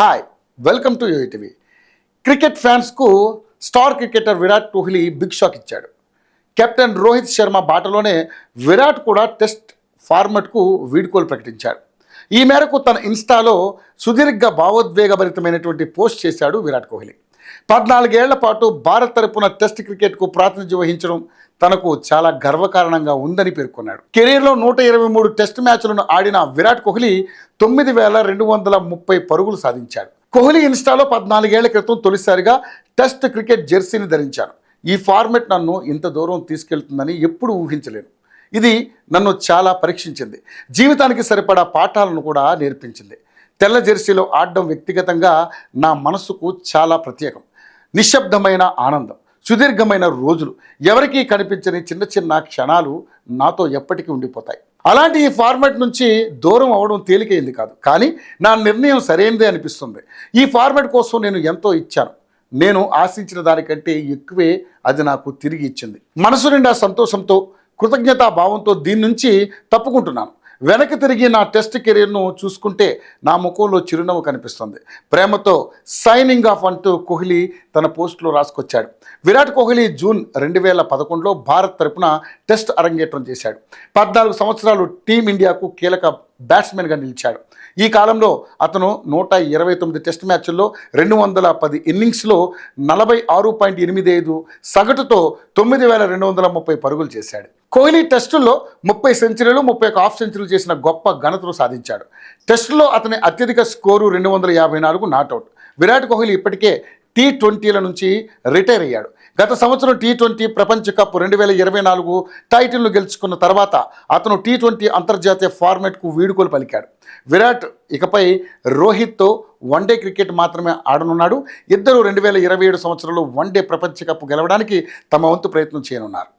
Hi, welcome to UTV. Cricket ఫ్యాన్స్కు star cricketer Virat Kohli big shock ఇచ్చాడు. Captain Rohit Sharma బాటలోనే విరాట్ కూడా టెస్ట్ ఫార్మెట్కు వీడ్కోలు ప్రకటించాడు. ఈ మేరకు తన ఇన్స్టాలో సుదీర్ఘ భావోద్వేగభరితమైనటువంటి పోస్ట్ చేశాడు విరాట్ కోహ్లీ. 14 ఏళ్ల పాటు భారత్ తరపున టెస్ట్ క్రికెట్కు ప్రాతినిధ్యం వహించడం తనకు చాలా గర్వకారణంగా ఉందని పేర్కొన్నాడు. కెరీర్లో 123 టెస్ట్ మ్యాచ్లను ఆడిన విరాట్ కోహ్లీ 9,230 పరుగులు సాధించాడు. కోహ్లీ ఇన్స్టాలో 14 ఏళ్ల క్రితం తొలిసారిగా టెస్ట్ క్రికెట్ జెర్సీని ధరించాను. ఈ ఫార్మెట్ నన్ను ఇంత దూరం తీసుకెళ్తుందని ఎప్పుడూ ఊహించలేను. ఇది నన్ను చాలా పరీక్షించింది. జీవితానికి సరిపడా పాఠాలను కూడా నేర్పించింది. తెల్ల జెర్సీలో ఆడడం వ్యక్తిగతంగా నా మనసుకు చాలా ప్రత్యేకం. నిశ్శబ్దమైన ఆనందం, సుదీర్ఘమైన రోజులు, ఎవరికీ కనిపించని చిన్న చిన్న క్షణాలు నాతో ఎప్పటికీ ఉండిపోతాయి. అలాంటి ఈ ఫార్మాట్ నుంచి దూరం అవ్వడం తేలికైంది కాదు, కానీ నా నిర్ణయం సరైనదే అనిపిస్తుంది. ఈ ఫార్మాట్ కోసం నేను ఎంతో ఇచ్చాను. నేను ఆశించిన దానికంటే ఎక్కువే అది నాకు తిరిగి ఇచ్చింది. మనసు నిండా సంతోషంతో, కృతజ్ఞతా భావంతో దీని నుంచి తప్పుకుంటున్నాను. వెనక్కి తిరిగి నా టెస్ట్ కెరీర్ను చూసుకుంటే నా ముఖంలో చిరునవ్వు కనిపిస్తుంది. ప్రేమతో సైనింగ్ ఆఫ్ అంటూ కోహ్లీ తన పోస్టులో రాసుకొచ్చాడు. విరాట్ కోహ్లీ జూన్ 2011లో భారత్ తరపున టెస్ట్ అరంగేట్రం చేశాడు. 14 సంవత్సరాలు టీమిండియాకు కీలక బ్యాట్స్మెన్గా నిలిచాడు. ఈ కాలంలో అతను 129 టెస్ట్ మ్యాచ్ల్లో 210 ఇన్నింగ్స్లో 46.85 సగటుతో 9,230 పరుగులు చేశాడు. కోహ్లీ టెస్టుల్లో 30 సెంచరీలు, 31 హాఫ్ సెంచరీలు చేసిన గొప్ప ఘనతను సాధించాడు. టెస్టులో అతని అత్యధిక స్కోరు 254 నాట్అవుట్. విరాట్ కోహ్లీ ఇప్పటికే T20ల నుంచి రిటైర్ అయ్యాడు. గత సంవత్సరం T20 ప్రపంచ కప్ 2024 టైటిల్ను గెలుచుకున్న తర్వాత అతను T20 అంతర్జాతీయ ఫార్మాట్కు వీడ్కోలు పలికాడు. విరాట్ ఇకపై రోహిత్తో వన్డే క్రికెట్ మాత్రమే ఆడనున్నాడు. ఇద్దరు 2027 సంవత్సరంలో వన్డే ప్రపంచ కప్ గెలవడానికి తమ వంతు ప్రయత్నం చేయనున్నారు.